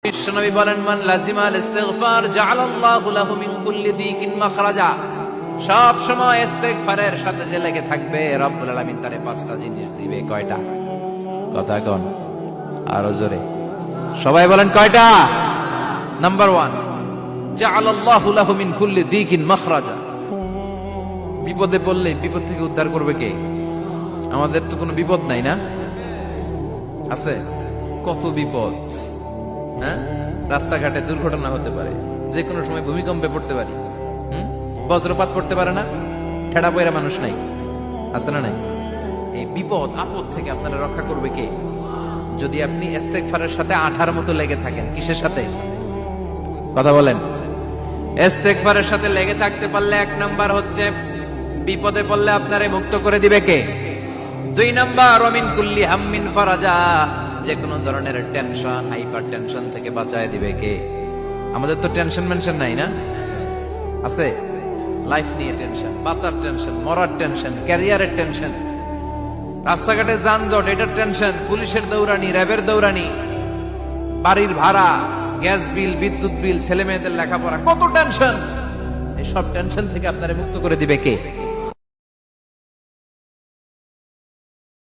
বিশ্বনবী বলেন, মান লাজিমাল ইস্তিগফার জাআলাল্লাহু লাহু মিন কুল্লি দিকিন মাখরাজা। সব সময় ইস্তিগফারের সাথে যে লেগে থাকবে, রব্বুল আলামিন তারে পাঁচটা জিনিস দিবে। কয়টা? কথা কোন আরো জোরে সবাই বলেন, কয়টা? নাম্বার 1, জাআলাল্লাহু লাহু মিন কুল্লি দিকিন মাখরাজা। বিপদে পড়লে বিপদ থেকে উদ্ধার করবে কে? আমাদের তো কোনো বিপদ নাই, না আছে? কত বিপদ, হ্যাঁ? রাস্তাঘাটে দুর্ঘটনা হতে পারে, যে কোনো সময় ভূমিকম্পে পড়তে পারি, বজ্রপাত পড়তে পারে না, ঠেড়া পয়রা মানুষ নাই, আছে না নাই? এই বিপদ আপদ থেকে আপনারা রক্ষা করবে কে? যদি আপনি ইস্তেগফারের সাথে আঠার মতো লেগে থাকেন। কিসের সাথে? কথা বলেন। ইস্তেগফারের সাথে লেগে থাকতে পারলে 1 নাম্বার হচ্ছে বিপদে পড়লে আপনারে মুক্ত করে দিবে কে? 2 নাম্বার, ওমিন কুল্লি হাম্মিন ফারাজা। যে কোনো ধরনের টেনশন, হাইপার টেনশন থেকে বাঁচায় দিবে কে? আমাদের তো টেনশন মেনশন নাই, না আছে? লাইফ নিয়ে টেনশন, বাঁচার টেনশন, মরার টেনশন, ক্যারিয়ারের টেনশন, রাস্তাঘাটে যানজট, এটার টেনশন, পুলিশের দৌড়ানি, র্যাবের দৌড়ানি, বাড়ির ভাড়া, গ্যাস বিল, বিদ্যুৎ বিল, ছেলে মেয়েদের লেখাপড়া, কত টেনশন। এই সব টেনশন থেকে আপনারে মুক্ত করে দিবে কে?